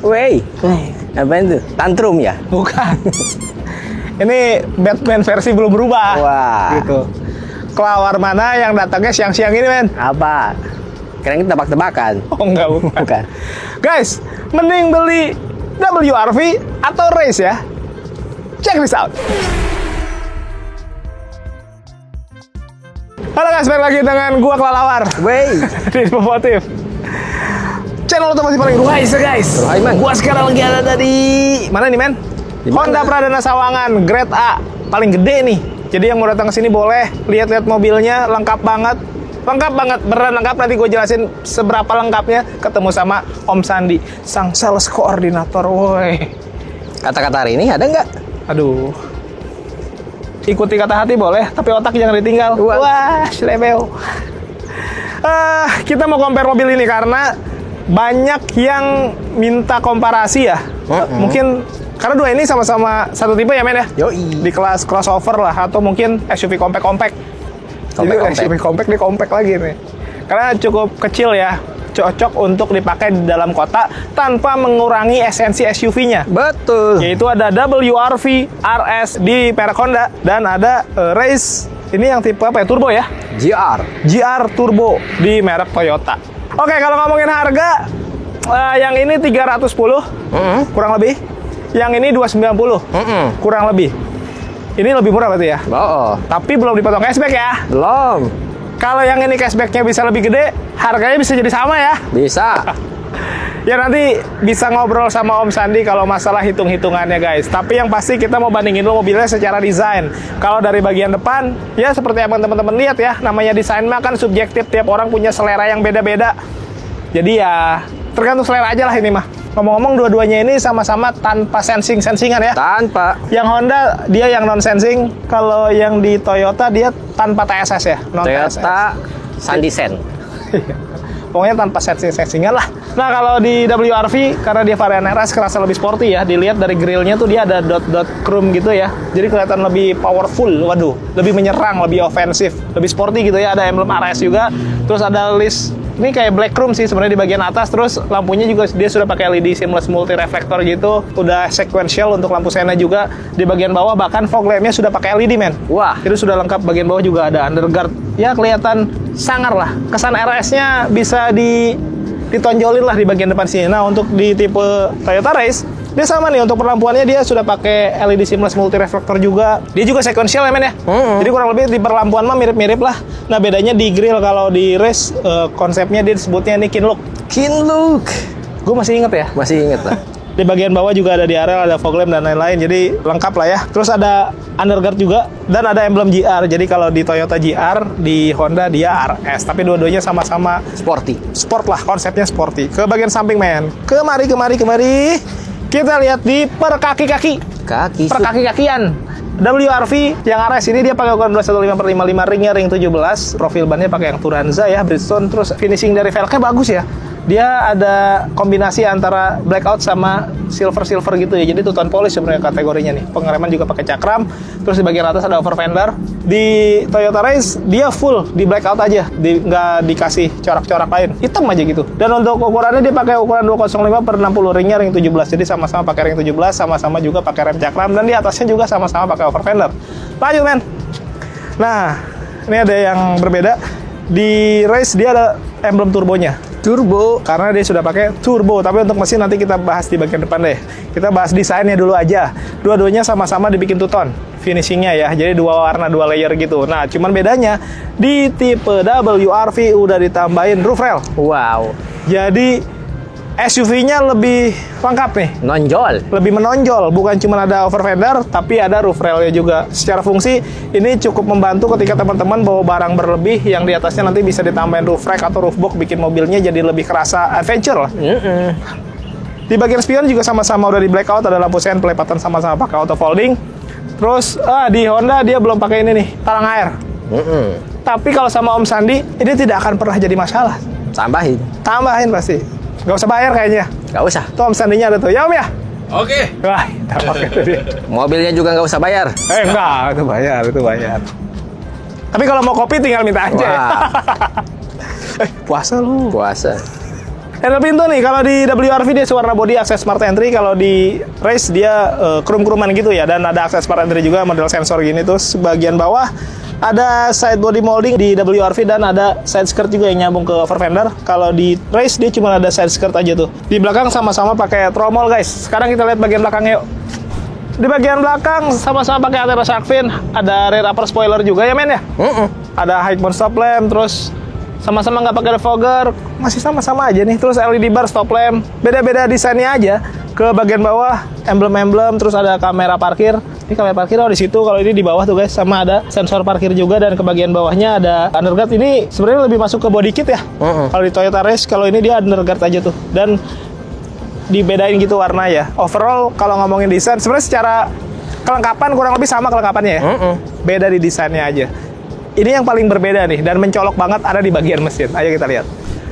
Wey, apa itu? Tantrum ya? Bukan. Ini Batman versi belum berubah. Wah. Gitu. Kelawar mana yang datangnya siang-siang ini, men? Apa? Kira kita tebak-tebakan. Oh, enggak, bukan. Bukan. Guys, mending beli WRV atau race ya? Check this out. Halo guys, balik lagi dengan gua Kelelawar. Wey. Di Infomotif. Channel otomotif paling ruhais ya guys. Ruhai, man. Gua sekarang lagi ada di mana nih, men? Honda Pradana Sawangan Grade A, paling gede nih. Jadi yang mau datang ke sini boleh lihat-lihat mobilnya, lengkap banget. Lengkap banget, beneran lengkap. Nanti gue jelasin seberapa lengkapnya. Ketemu sama Om Sandi, sang sales koordinator. Woi. Kata-kata hari ini ada nggak? Aduh. Ikuti kata hati boleh, tapi otak jangan ditinggal. Wah, slebeo. Kita mau compare mobil ini karena banyak yang minta komparasi ya. Mungkin karena dua ini sama-sama satu tipe ya, men ya? Yoi. Di kelas crossover lah, atau mungkin SUV compact. Jadi SUV compact di compact lagi nih. Karena cukup kecil ya, cocok untuk dipakai di dalam kota tanpa mengurangi esensi SUV-nya. Betul. Yaitu ada WRV RS di merek Honda dan ada Race. Ini yang tipe apa ya? Turbo ya? GR Turbo di merek Toyota. Oke, kalau ngomongin harga, yang ini 310 kurang lebih. Yang ini 290 kurang lebih. Ini lebih murah berarti ya? Oh. Tapi belum dipotong cashback ya? Belum. Kalau yang ini cashbacknya bisa lebih gede, harganya bisa jadi sama ya? Bisa. Ya nanti bisa ngobrol sama Om Sandi kalau masalah hitung-hitungannya guys. Tapi yang pasti kita mau bandingin dulu mobilnya secara desain. Kalau dari bagian depan, ya seperti yang teman-teman lihat ya, namanya desain mah kan subjektif, tiap orang punya selera yang beda-beda. Jadi ya tergantung selera aja lah ini mah. Ngomong-ngomong dua-duanya ini sama-sama tanpa sensingan ya. Tanpa. Yang Honda dia yang non sensing, kalau yang di Toyota dia tanpa TSS ya, non Toyota Sandisen. Pokoknya tanpa sensingan lah. Nah kalau di WRV karena dia varian RS kerasa lebih sporty ya. Dilihat dari grillnya tuh dia ada dot-dot chrome gitu ya. Jadi kelihatan lebih powerful. Waduh, lebih menyerang, lebih ofensif, lebih sporty gitu ya. Ada emblem RS juga. Terus ada list. Ini kayak black chrome sih sebenarnya di bagian atas. Terus lampunya juga dia sudah pakai LED seamless multi reflektor gitu. Udah sequential untuk lampu sena juga. Di bagian bawah bahkan fog lampnya sudah pakai LED, men. Wah. Itu sudah lengkap. Bagian bawah juga ada underguard. Ya kelihatan sangar lah. Kesan RS-nya bisa ditonjolin lah di bagian depan sini. Nah untuk di tipe Toyota Race dia sama nih, untuk perlampuannya dia sudah pakai LED seamless multi reflektor juga. Dia juga sequential ya, men ya. Jadi kurang lebih di perlampuan mah mirip-mirip lah. Nah bedanya di grill, kalau di Race konsepnya dia disebutnya ini Kinlook. Gue masih inget ya. Masih inget lah. Di bagian bawah juga ada DRL, ada fog lamp dan lain-lain. Jadi lengkap lah ya. Terus ada underguard juga dan ada emblem GR. Jadi kalau di Toyota GR, di Honda dia RS. Tapi dua-duanya sama-sama Sporty. sport lah, konsepnya sporty. Ke bagian samping, men. Kemari. Kita lihat di perkaki-kakian. WRV yang RS ini dia pakai ukuran 215/55, ringnya ring 17, profil bannya pakai yang Turanza ya, Bridgestone. Terus finishing dari velgnya bagus ya. Dia ada kombinasi antara blackout sama silver gitu ya. Jadi two-tone polish sebenarnya kategorinya nih. Pengereman juga pakai cakram. Terus di bagian atas ada over fender. Di Toyota Race dia full di blackout aja, nggak dikasih corak-corak lain, hitam aja gitu. Dan untuk ukurannya dia pakai ukuran 205/60, ringnya ring 17. Jadi sama-sama pakai ring 17, sama-sama juga pakai rem cakram, dan di atasnya juga sama-sama pakai over fender. Lanjut, men. Nah, ini ada yang berbeda. Di Race dia ada emblem turbonya. Turbo, karena dia sudah pakai turbo. Tapi untuk mesin nanti kita bahas di bagian depan deh. Kita bahas desainnya dulu aja. Dua-duanya sama-sama dibikin two-tone finishingnya ya. Jadi dua warna, dua layer gitu. Nah, cuman bedanya di tipe WRV udah ditambahin roof rail. Wow. Jadi SUV-nya lebih lengkap nih. Lebih menonjol. Bukan cuma ada over fender, tapi ada roof rail-nya juga. Secara fungsi, ini cukup membantu ketika teman-teman bawa barang berlebih yang di atasnya nanti bisa ditambahin roof rack atau roof box, bikin mobilnya jadi lebih kerasa adventure lah. Di bagian spion juga sama-sama udah di blackout, ada lampu sen, pelepatan sama-sama pakai auto folding. Terus di Honda dia belum pakai ini nih, talang air. Tapi kalau sama Om Sandi, ini tidak akan pernah jadi masalah. Tambahin pasti. Gak usah bayar kayaknya. Gak usah. Tuh Om Sandinya ada tuh. Ya Om ya? Oke. Wah, itu dia. Mobilnya juga nggak usah bayar. Enggak, itu bayar. Tapi kalau mau kopi tinggal minta aja. Wah. Puasa lu. Puasa. Handle pintu nih, kalau di WRV dia warna body akses smart entry, kalau di race dia krum-kruman gitu ya, dan ada akses smart entry juga model sensor gini. Terus bagian bawah ada side body molding di WRV dan ada side skirt juga yang nyambung ke over fender. Kalau di race dia cuma ada side skirt aja tuh. Di belakang sama-sama pakai tromol guys. Sekarang kita lihat bagian belakangnya yuk. Di bagian belakang sama-sama pakai Atheros shark fin, ada rear upper spoiler juga ya men ya. Ada high mount stop lamp, terus sama-sama nggak pakai defogger, masih sama-sama aja nih. Terus LED bar stop lamp, beda-beda desainnya aja. Ke bagian bawah emblem-emblem, terus ada kamera parkir. Ini kamera parkir di situ, kalau ini di bawah tuh guys, sama ada sensor parkir juga, dan ke bagian bawahnya ada underguard. Ini sebenarnya lebih masuk ke body kit ya. Kalau di Toyota Race, kalau ini dia underguard aja tuh, dan dibedain gitu warna ya. Overall kalau ngomongin desain, sebenarnya secara kelengkapan kurang lebih sama kelengkapannya ya. Beda di desainnya aja. Ini yang paling berbeda nih, dan mencolok banget ada di bagian mesin. Ayo kita lihat.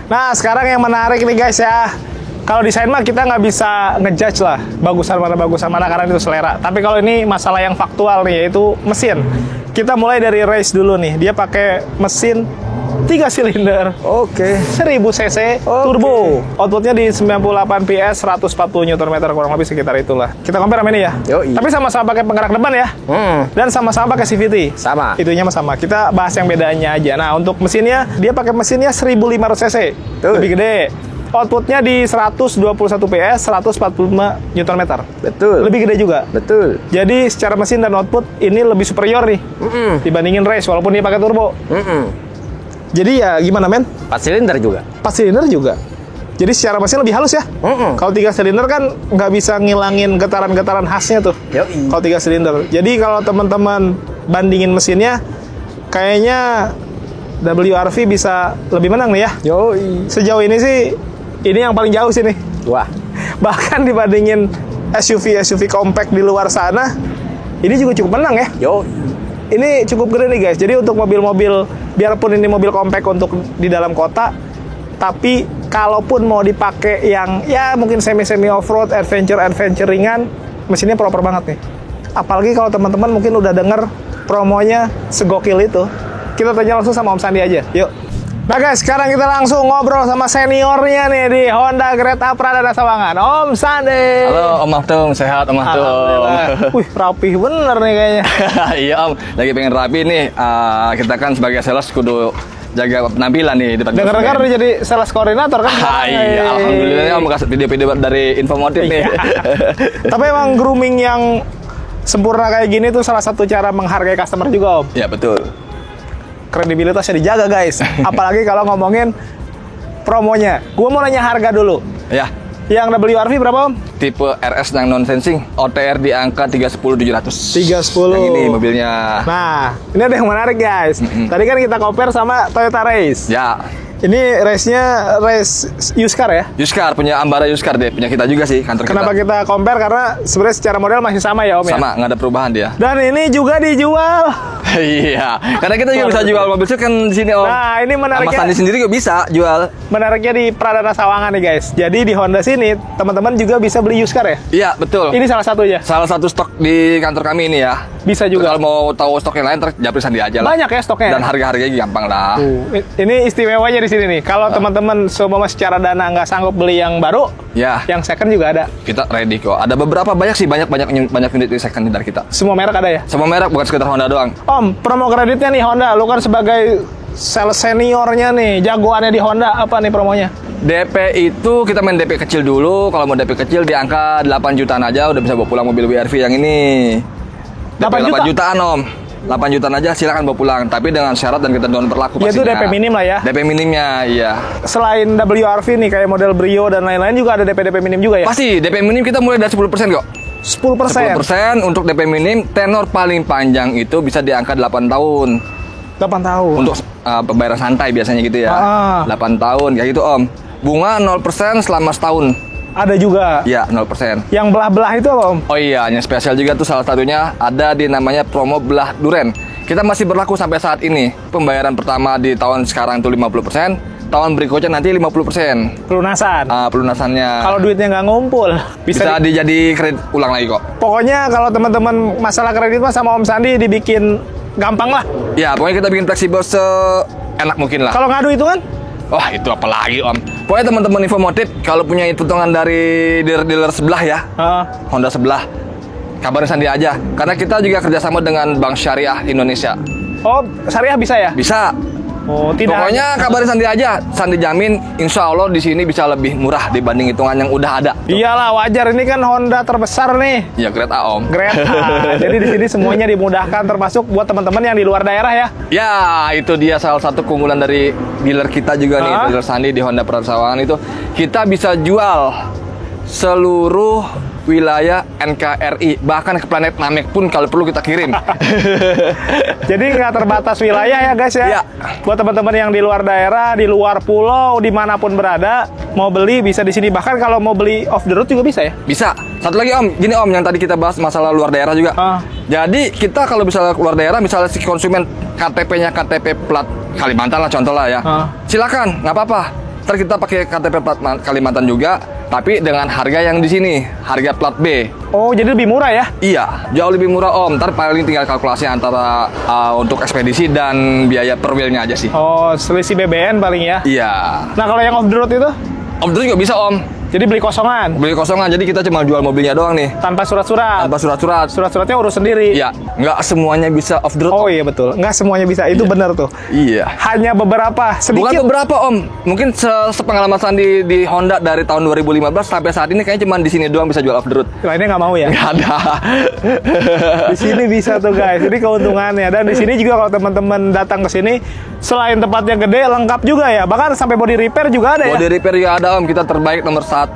Nah sekarang yang menarik nih guys ya. Kalau desain mah kita nggak bisa ngejudge lah bagusan mana karena itu selera. Tapi kalau ini masalah yang faktual nih, yaitu mesin. Kita mulai dari race dulu nih. Dia pakai mesin 3 silinder. 1000 cc turbo. Outputnya di 98 PS, 140 Nm kurang lebih sekitar itulah. Kita compare sama ini ya. Yoi. Tapi sama-sama pakai penggerak depan ya. Dan sama-sama pakai CVT. Sama. Itunya sama. Kita bahas yang bedanya aja. Nah, untuk mesinnya, dia pakai mesinnya 1500 cc. Lebih gede. Outputnya di 121 PS, 145 Nm. Betul. Lebih gede juga. Betul. Jadi secara mesin dan output ini lebih superior nih dibandingin race, walaupun dia pakai turbo. Jadi ya gimana men? 4 silinder juga. 4 silinder juga. Jadi secara mesin lebih halus ya. Kalau 3 silinder kan nggak bisa ngilangin getaran-getaran khasnya tuh. Yoi. Kalau 3 silinder. Jadi kalau teman-teman bandingin mesinnya, kayaknya WRV bisa lebih menang nih ya. Yoi. Sejauh ini sih, ini yang paling jauh sih nih. Wah. Bahkan dibandingin SUV compact di luar sana, ini juga cukup menang ya. Yoi. Ini cukup gede nih guys. Jadi untuk mobil-mobil, biarpun ini mobil compact untuk di dalam kota, tapi kalaupun mau dipakai yang ya mungkin semi-semi off-road, adventure ringan, mesinnya proper banget nih. Apalagi kalau teman-teman mungkin udah denger promonya segokil itu. Kita tanya langsung sama Om Sandi aja. Yuk. Nah guys, sekarang kita langsung ngobrol sama seniornya nih di Honda Greta Pradana Sawangan, Om Sandi. Halo Om Mahtum, sehat Om Mahtum. Alhamdulillah. Wih, rapih bener nih kayaknya. Iya Om, lagi pengen rapi nih. Kita kan sebagai sales kudu jaga penampilan nih. Dengar-dengar udah jadi sales koordinator kan? Iya, alhamdulillah Om, kasih video-video dari Infomotif nih. Tapi emang grooming yang sempurna kayak gini tuh salah satu cara menghargai customer juga Om. Iya betul. Kredibilitasnya dijaga guys. Apalagi kalau ngomongin promonya. Gua mau nanya harga dulu. Ya, Yang WRV berapa Om? tipe RS yang non-sensing, OTR di angka 310.700. 310. Yang ini mobilnya. Nah, ini ada yang menarik guys. Tadi kan kita compare sama Toyota Race. Ya, Ini race-nya race used car ya? Yuskar, punya Ambara Yuskar deh, punya kita juga sih, kantor Kenapa kita compare? Karena sebenarnya secara model masih sama ya Om ya? sama, nggak ada perubahan dia. Dan ini juga dijual. Iya, karena kita juga bisa jual mobil kan di sini Om. Nah, ini Sama menariknya. Sandi sendiri juga bisa jual. Menariknya di Pradana Sawangan nih guys. Jadi di Honda sini teman-teman juga bisa beli used car ya? Iya, betul. Ini salah satunya. Salah satu stok di kantor kami ini ya. Bisa juga. Kalau mau tahu stok yang lain, terus japri Sandi aja lah. Banyak ya stoknya. Dan harga-harganya gampang lah. Ini istimewanya di sini nih. Kalau teman-teman semua secara dana nggak sanggup beli yang baru, Ya, yang second juga ada. kita ready kok. Ada beberapa banyak sih, banyak unit di second dari kita. Semua merek ada ya. Semua merek, bukan sekitar Honda doang. Om, promo kreditnya nih Honda. Lu kan sebagai sales seniornya nih, jagoannya di Honda, apa nih promonya? DP itu kita main DP kecil dulu. Kalau mau DP kecil di angka 8 jutaan aja udah bisa bawa pulang mobil WRV yang ini. DP 8 juta? 8 jutaan Om. 8 jutaan aja silakan bawa pulang, tapi dengan syarat dan ketentuan berlaku Ya, itu pastinya. DP minim lah ya. DP minimnya, iya. Selain WRV nih kayak model Brio dan lain-lain juga ada DP minim juga ya? Pasti DP minim kita mulai dari 10% kok. 10%. 10% untuk DP minim, tenor paling panjang itu bisa di angka 8 tahun. 8 tahun. Untuk pembayaran santai biasanya gitu ya. 8 tahun kayak gitu Om. Bunga 0% selama setahun. Ada juga. Ya, 0%. Yang belah-belah itu apa Om? Oh iya, yang spesial juga tuh salah satunya ada di namanya promo belah duren. Kita masih berlaku sampai saat ini. Pembayaran pertama di tahun sekarang itu 50%, tahun berikutnya nanti 50%. Pelunasan. Pelunasannya. Kalau duitnya nggak ngumpul, bisa dijadi kredit ulang lagi kok. Pokoknya kalau teman-teman masalah kredit mah sama Om Sandi dibikin gampang lah. Ya, pokoknya kita bikin fleksibel seenak mungkin lah. Kalau ngadu hitungan? Wah, itu apalagi Om. Pokoknya teman-teman Infomotif kalau punya hitungan dari dealer-dealer sebelah ya, Honda sebelah, kabarin Sandi aja. Karena kita juga kerjasama dengan Bank Syariah Indonesia. Oh, syariah bisa ya? Bisa. Oh, tidak. Pokoknya kabarin Sandi aja. Sandi jamin, insya Allah di sini bisa lebih murah dibanding hitungan yang udah ada. Iyalah, wajar, ini kan Honda terbesar nih. Ya, grade A Om. Grade A. Jadi di sini semuanya dimudahkan, termasuk buat teman-teman yang di luar daerah ya. Ya, itu dia salah satu keunggulan dari dealer kita juga nih, dealer Sandi di Honda Prasawangan itu. Kita bisa jual seluruh wilayah NKRI, bahkan ke planet Namek pun kalau perlu kita kirim. Jadi nggak terbatas wilayah ya guys ya. Iya. Buat teman-teman yang di luar daerah, di luar pulau, dimanapun berada, mau beli bisa di sini. Bahkan kalau mau beli off the road juga bisa ya. Bisa. Satu lagi Om, gini Om, yang tadi kita bahas masalah luar daerah juga. Jadi kita kalau misalnya keluar daerah, misalnya si konsumen KTP-nya KTP plat Kalimantan lah contoh lah ya. Silakan, nggak apa-apa. Ntar kita pakai KTP plat Kalimantan juga, tapi dengan harga yang di sini, harga plat B. Oh, jadi lebih murah ya? Iya, jauh lebih murah Om. Ntar paling tinggal kalkulasi antara untuk ekspedisi dan biaya per wheelnya aja sih. Oh, selisih BBN paling ya? Iya. Nah, kalau yang off the road itu? Om itu juga bisa Om. Jadi beli kosongan? Beli kosongan, jadi kita cuma jual mobilnya doang nih. Tanpa surat-surat? Tanpa surat-surat. Surat-suratnya urus sendiri? Iya, nggak semuanya bisa off the road. Oh iya betul, nggak semuanya bisa, itu benar tuh. Iya. Hanya beberapa, sedikit. Bukan beberapa Om, mungkin sepengalaman Sandi di Honda dari tahun 2015 sampai saat ini kayaknya cuma di sini doang bisa jual off the road. Lainnya nggak mau ya? Nggak ada. Di sini bisa tuh guys, jadi keuntungannya. Dan di sini juga kalau teman-teman datang ke sini, selain tempatnya gede, lengkap juga ya. Bahkan sampai body repair juga ada ya? Body repair juga ada Om, kita terbaik nomor 1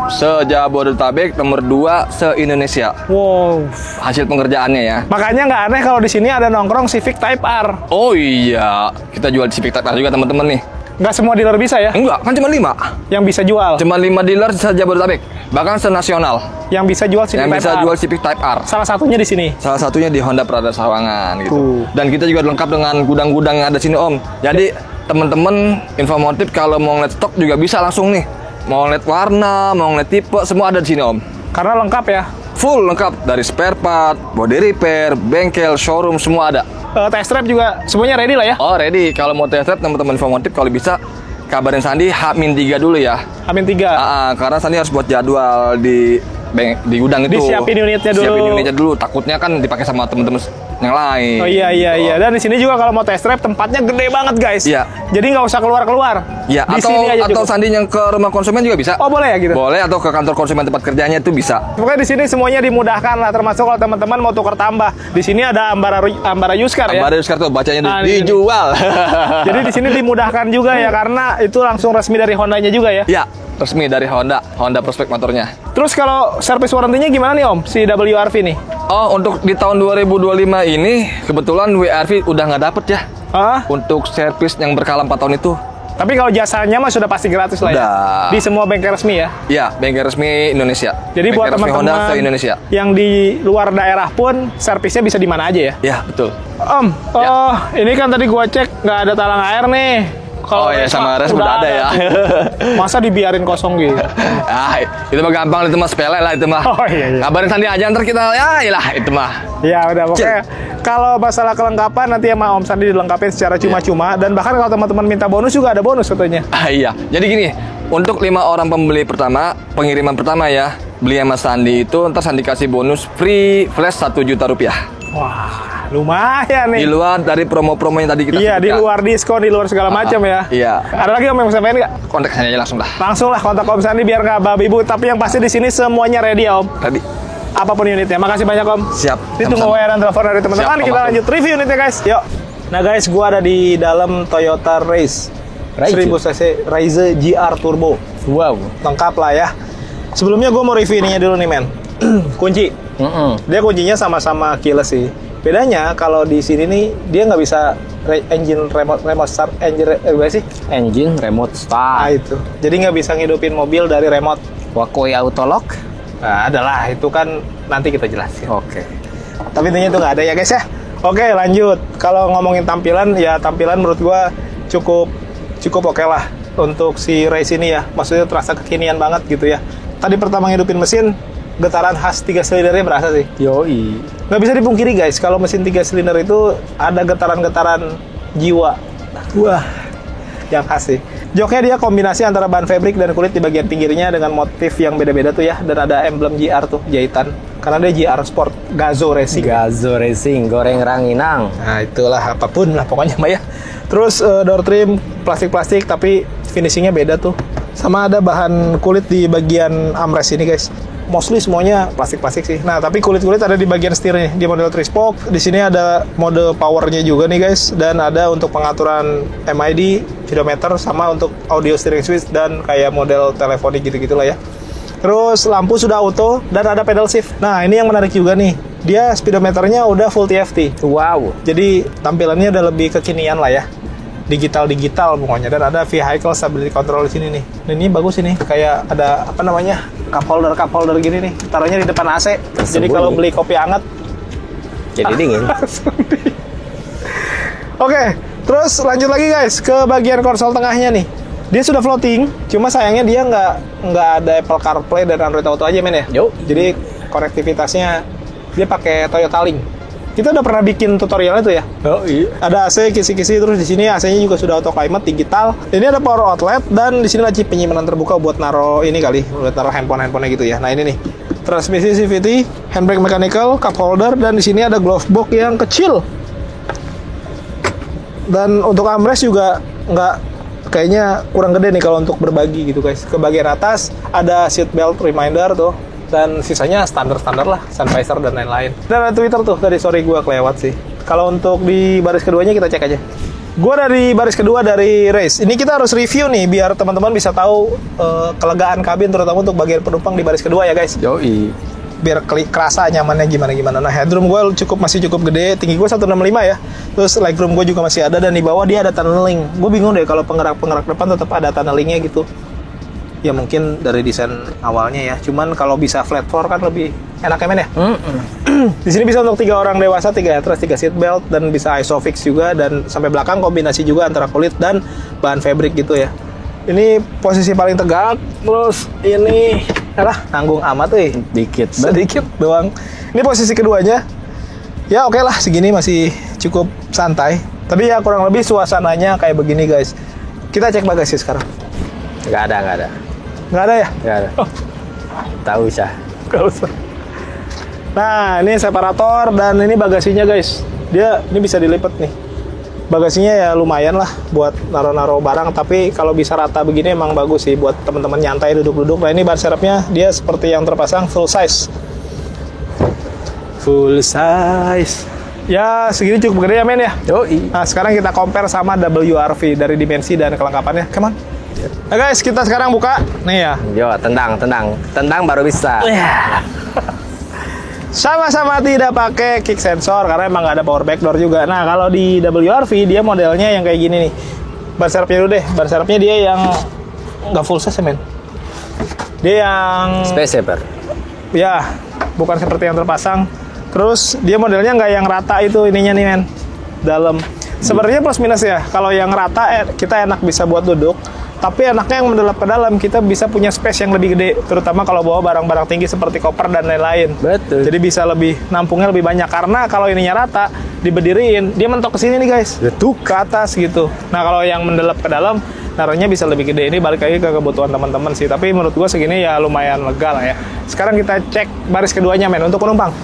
se-Jabodetabek, nomor 2 se-Indonesia. Wow. Hasil pengerjaannya ya. Makanya nggak aneh kalau di sini ada nongkrong Civic Type R. Oh iya, kita jual Civic Type R juga teman-teman nih. Nggak semua dealer bisa ya? Enggak, kan cuma 5. Yang bisa jual? Cuma 5 dealer se-Jabodetabek, bahkan se-nasional. Yang bisa jual Civic Yang Type bisa R? jual Civic Type R. Salah satunya di sini? Salah satunya di Honda Prasawangan gitu. Dan kita juga lengkap dengan gudang-gudang yang ada sini Om. Jadi teman-teman Infomotif kalau mau ngeliat stok juga bisa langsung nih. Mau ngeliat warna, mau ngeliat tipe, semua ada di sini Om. Karena lengkap ya? Full lengkap, dari spare part, body repair, bengkel, showroom, semua ada. Test drive juga semuanya ready lah ya? Oh ready, kalau mau test drive teman-teman Infomotif kalau bisa kabarin Sandi H-3 dulu ya. H-3? Karena Sandi harus buat jadwal di gudang itu. Disiapin unitnya dulu. Siapin unitnya dulu, takutnya kan dipakai sama teman-teman yang lain. Oh iya. Dan di sini juga kalau mau test drive tempatnya gede banget guys. Iya. Jadi nggak usah keluar-keluar. Iya. Di sini aja atau cukup. Sandi yang ke rumah konsumen juga bisa. Oh boleh ya gitu. Boleh, atau ke kantor konsumen tempat kerjanya itu bisa. Pokoknya di sini semuanya dimudahkan lah, termasuk kalau teman-teman mau tukar tambah. Di sini ada Ambara Yuskar ya. Ambara Yuskar tuh bacanya di dijual. Jadi di sini dimudahkan juga ya, karena itu langsung resmi dari Hondanya juga ya. Iya, resmi dari Honda Prospect motornya. Terus kalau service warrantinya gimana nih Om, si WRV nih? Oh, untuk di tahun 2025 ini kebetulan WRV udah nggak dapet ya. Untuk servis yang berkala 4 tahun itu. Tapi kalau jasanya mah sudah pasti gratis lah ya. Di semua bengkel resmi ya. Iya, bengkel resmi Indonesia. Jadi buat Honda teman-teman se-Indonesia yang di luar daerah pun servisnya bisa di mana aja ya. Iya, betul. Om, ini kan tadi gua cek nggak ada talang air nih. Oh iya, sama res udah ada ya. Masa dibiarin kosong gitu? Itu mah gampang, itu mah sepele lah itu mah. Oh iya. Kabarin Sandi aja ntar kita itu mah. Ya udah, pokoknya kalau masalah kelengkapan nanti sama Om Sandi dilengkapin secara cuma-cuma, dan bahkan kalau teman-teman minta bonus juga ada bonus katanya. Iya. Jadi gini, untuk 5 orang pembeli pertama, pengiriman pertama ya, beli sama Sandi itu ntar Sandi kasih bonus free flash 1 juta rupiah. Wah, lumayan nih. Di luar dari promo-promo yang tadi kita sebutkan. Di luar diskon, di luar segala macam ya. Iya. Ada lagi Om yang bisa main nggak? Kontak saya aja langsung lah. Langsung lah kontak Om Sandi biar nggak babi bu. Tapi yang pasti di sini semuanya ready ya Om. Ready. Apapun unitnya. Makasih banyak Om. Siap. Ditunggu WA dan telepon dari teman-teman. Kita lanjut review unitnya guys. Yuk. Nah guys, gua ada di dalam Toyota Race 1000 cc Raize GR Turbo. Wow. Lengkap lah ya. Sebelumnya gua mau review ininya dulu nih men. Kunci. Dia kuncinya sama-sama keyless sih. Bedanya kalau di sini nih dia nggak bisa engine remote start, engine remote start. Nah, itu. Jadi nggak bisa ngidupin mobil dari remote. Wakoi auto lock? Nah, adalah itu kan nanti kita jelasin. Oke. Tapi intinya itu nggak ada ya guys ya. Oke, lanjut. Kalau ngomongin tampilan, ya tampilan menurut gua cukup oke lah untuk si race ini ya. Maksudnya terasa kekinian banget gitu ya. Tadi pertama ngidupin mesin, getaran khas 3 silindernya berasa sih. Yoi. Nggak bisa dipungkiri guys, kalau mesin 3 silinder itu ada getaran-getaran jiwa. Wah, yang khas sih. Joknya dia kombinasi antara bahan fabric dan kulit di bagian pinggirnya dengan motif yang beda-beda tuh ya. Dan ada emblem GR tuh, jahitan. Karena dia GR Sport, Gazo Racing. Gazo Racing, goreng ranginang. Nah itulah, apapun lah pokoknya Mbak ya. Terus door trim, plastik-plastik tapi finishingnya beda tuh. Sama ada bahan kulit di bagian armrest ini guys. Mostly semuanya plastik-plastik sih. Nah, tapi kulit-kulit ada di bagian setirnya. Di model 3-spoke, di sini ada mode powernya juga nih guys, dan ada untuk pengaturan MID, speedometer, sama untuk audio steering switch dan kayak model teleponik gitu-gitulah ya. Terus lampu sudah auto dan ada pedal shift. Nah, ini yang menarik juga nih. Dia speedometernya udah full TFT. Wow. Jadi tampilannya udah lebih kekinian lah ya. Digital pokoknya, dan ada vehicle stability control di sini nih. Dan ini bagus ini, kayak ada apa namanya, cup holder gini nih, taruhnya di depan AC. Jadi kalau beli kopi hangat jadi dingin. Oke, terus lanjut lagi guys ke bagian konsol tengahnya nih. Dia sudah floating, cuma sayangnya dia nggak ada Apple CarPlay dan Android Auto aja men ya. Yo. Jadi konektivitasnya dia pakai Toyota Link. Kita udah pernah bikin tutorialnya tuh ya. Oh iya. Ada AC, kisi-kisi, terus di sini AC-nya juga sudah auto climate digital. Ini ada power outlet dan di sini laci penyimpanan terbuka buat naro ini kali, buat naro handphone-handphone gitu ya. Nah ini nih, transmisi CVT, handbrake mechanical, cup holder, dan di sini ada glove box yang kecil. Dan untuk armrest juga nggak, kayaknya kurang gede nih kalau untuk berbagi gitu guys. Ke bagian atas ada seat belt reminder tuh. Dan sisanya standar-standar lah, sun visor dan lain-lain. Dan ada Twitter tuh, tadi sorry gue kelewat sih. Kalau untuk di baris keduanya kita cek aja. Gue dari baris kedua dari race. Ini kita harus review nih, biar teman-teman bisa tahu kelegaan kabin, terutama untuk bagian penumpang di baris kedua ya guys. Yoi. Biar kerasa nyamannya gimana-gimana. Nah, headroom gue masih cukup gede, tinggi gue 165 ya. Terus legroom gue juga masih ada, dan di bawah dia ada tunneling. Gue bingung deh kalau penggerak depan tetap ada tunnelingnya gitu. Ya mungkin dari desain awalnya ya. Cuman kalau bisa flat floor kan lebih enak ya men ya. Di sini bisa untuk 3 orang dewasa, 3 headrest, 3 seat belt, dan bisa isofix juga, dan sampai belakang kombinasi juga antara kulit dan bahan fabric gitu ya. Ini posisi paling tegak. Terus ini nanggung amat tuh. Sedikit doang. Ini posisi keduanya. Ya oke lah, segini masih cukup santai. Tapi ya kurang lebih suasananya kayak begini guys. Kita cek bagasi sekarang. Nggak ada. Nggak ada ya? Nggak ada. Oh. Tak usah. Nggak usah. Nah, ini separator dan ini bagasinya guys. Dia ini bisa dilipat nih. Bagasinya ya lumayan lah buat naro-naro barang, tapi kalau bisa rata begini emang bagus sih buat teman-teman nyantai duduk-duduk. Nah, ini ban serepnya dia seperti yang terpasang full size. Full size. Ya, segini cukup gede ya men ya. Yoi. Nah, sekarang kita compare sama WRV dari dimensi dan kelengkapannya. Come on. Nah guys, kita sekarang buka. Nih ya. Yo, tendang baru bisa. Sama-sama tidak pakai kick sensor karena emang nggak ada power backdoor juga. Nah, kalau di WRV dia modelnya yang kayak gini nih. Ban serepnya dulu deh. Ban serepnya dia yang nggak full size men. Dia yang Space Saver. ya, bukan seperti yang terpasang. Terus dia modelnya nggak yang rata itu ininya nih men. Dalam. Sebenarnya plus minus ya. Kalau yang rata kita enak bisa buat duduk. Tapi enaknya yang mendelap ke dalam, kita bisa punya space yang lebih gede, terutama kalau bawa barang-barang tinggi seperti koper dan lain-lain. Betul. Jadi bisa nampungnya lebih banyak, karena kalau ininya rata, diberdiriin, dia mentok ke sini nih guys, Betul. ke atas gitu. Nah kalau yang mendelap ke dalam, naruhnya bisa lebih gede. Ini balik lagi ke kebutuhan teman-teman sih, tapi menurut gua segini ya lumayan lega lah ya. Sekarang kita cek baris keduanya men, untuk penumpang.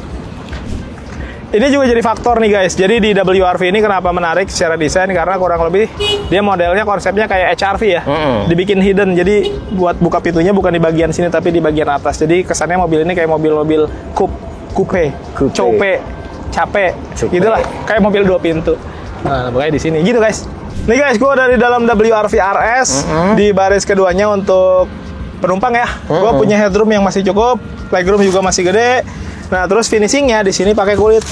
Ini juga jadi faktor nih guys. Jadi di WRV ini kenapa menarik secara desain, karena kurang lebih dia modelnya konsepnya kayak HRV ya. Dibikin hidden. Jadi buat buka pintunya bukan di bagian sini tapi di bagian atas. Jadi kesannya mobil ini kayak mobil-mobil coupe, capek, gitulah. Kayak mobil 2 pintu. Nah, makanya di sini gitu guys. Nih guys, gue dari dalam WRV RS di baris keduanya untuk penumpang ya. Gue punya headroom yang masih cukup, legroom juga masih gede. Nah, terus finishingnya di sini pakai kulit.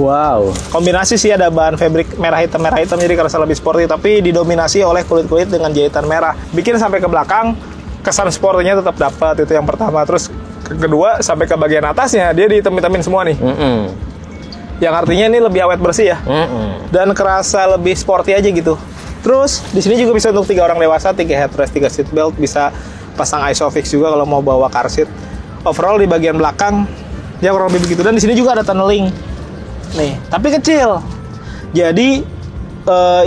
Wow. Kombinasi sih ada bahan fabric merah hitam, jadi kerasa lebih sporty, tapi didominasi oleh kulit-kulit dengan jahitan merah. Bikin sampai ke belakang, kesan sportnya tetap dapat, itu yang pertama. Terus kedua, sampai ke bagian atasnya dia dihitam-hitamin semua nih. Yang artinya ini lebih awet bersih ya. Dan kerasa lebih sporty aja gitu. Terus di sini juga bisa untuk 3 orang dewasa, 3 headrest, 3 seat belt, bisa pasang isofix juga kalau mau bawa car seat. Overall di bagian belakang ya kurang lebih begitu. Dan di sini juga ada tunneling nih, tapi kecil. Jadi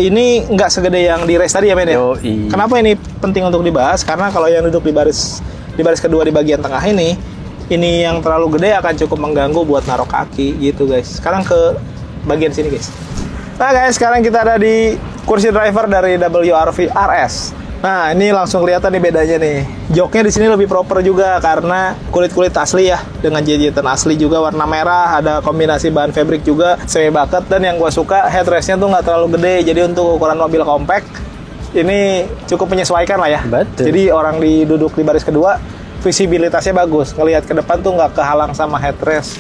ini nggak segede yang di race tadi ya men ya. Yoi. Kenapa ini penting untuk dibahas? Karena kalau yang duduk di baris kedua di bagian tengah ini yang terlalu gede akan cukup mengganggu buat naruh kaki gitu guys. Sekarang ke bagian sini guys. Nah guys, sekarang kita ada di kursi driver dari WRV RS. Nah, ini langsung kelihatan nih bedanya nih. Joknya di sini lebih proper juga karena kulit-kulit asli ya, dengan jahitan asli juga warna merah, ada kombinasi bahan fabric juga semi bucket, dan yang gua suka headrestnya tuh nggak terlalu gede, jadi untuk ukuran mobil compact ini cukup menyesuaikan lah ya. Betul. Jadi orang duduk di baris kedua visibilitasnya bagus, ngelihat ke depan tuh nggak kehalang sama headrest.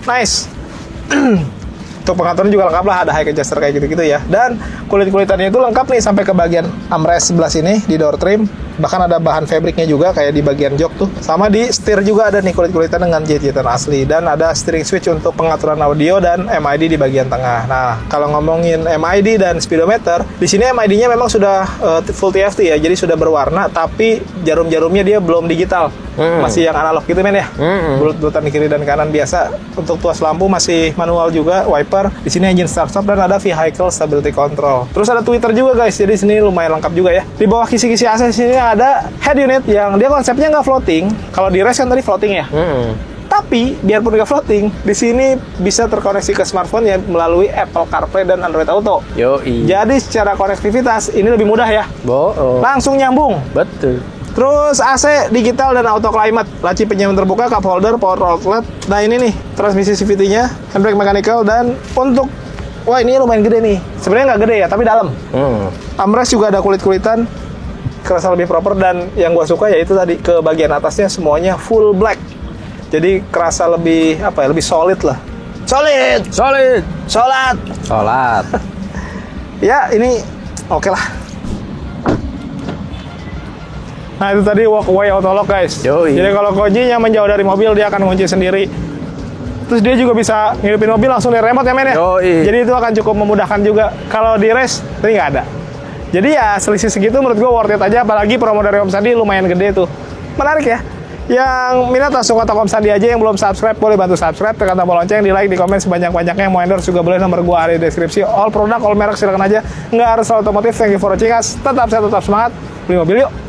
Nice. Untuk pengaturan juga lengkap lah, ada high adjuster kayak gitu-gitu ya. Dan kulit-kulitannya itu lengkap nih sampai ke bagian armrest sebelah sini di door trim. Bahkan ada bahan fabriknya juga kayak di bagian jok tuh. Sama di setir juga ada nih kulit-kulitan dengan jahitan asli. Dan ada steering switch untuk pengaturan audio dan MID di bagian tengah. Nah, kalau ngomongin MID dan speedometer, di sini MID-nya memang sudah full TFT ya. Jadi sudah berwarna, tapi jarum-jarumnya dia belum digital. Masih yang analog gitu men ya. Bulut-bulutan di kiri dan kanan biasa. Untuk tuas lampu masih manual juga, wiper. Di sini engine start stop dan ada vehicle stability control. Terus ada tweeter juga guys. Jadi sini lumayan lengkap juga ya. Di bawah kisi-kisi AC sini ada head unit yang dia konsepnya nggak floating. Kalau di race kan tadi floating ya. Tapi biarpun nggak floating, di sini bisa terkoneksi ke smartphone ya melalui Apple CarPlay dan Android Auto. Yoi. Jadi secara konektivitas ini lebih mudah ya. Langsung nyambung. Betul. Terus AC digital dan auto climate, laci penyimpanan terbuka, cup holder, power outlet. Nah ini nih transmisi CVT-nya, handbrake mechanical, dan untuk wah ini lumayan gede nih. Sebenarnya nggak gede ya, tapi dalam. Armrest juga ada kulit-kulitan, kerasa lebih proper, dan yang gua suka yaitu tadi ke bagian atasnya semuanya full black. Jadi kerasa lebih apa ya, lebih solid lah. Solid. Ya ini oke lah. Nah itu tadi walkway auto lock guys. Yoi. Jadi kalau kuncinya menjauh dari mobil dia akan kunci sendiri. Terus dia juga bisa ngidupin mobil langsung dari remote ya men ya. Yoi. Jadi itu akan cukup memudahkan juga. Kalau di race ini nggak ada. Jadi ya selisih segitu menurut gue worth it aja. Apalagi promo dari Om Sandi lumayan gede tuh. Menarik ya. Yang minat langsung kontak Om Sandi aja. Yang belum subscribe boleh bantu subscribe, tekan tombol lonceng, di like, di komen sebanyak-banyaknya. Yang mau endorse juga boleh, nomor gua ada di deskripsi. All produk, all merek silakan aja. Nggak harus otomotif. Thank you for watching us. Tetap sehat, tetap semangat. Beli mobil yuk.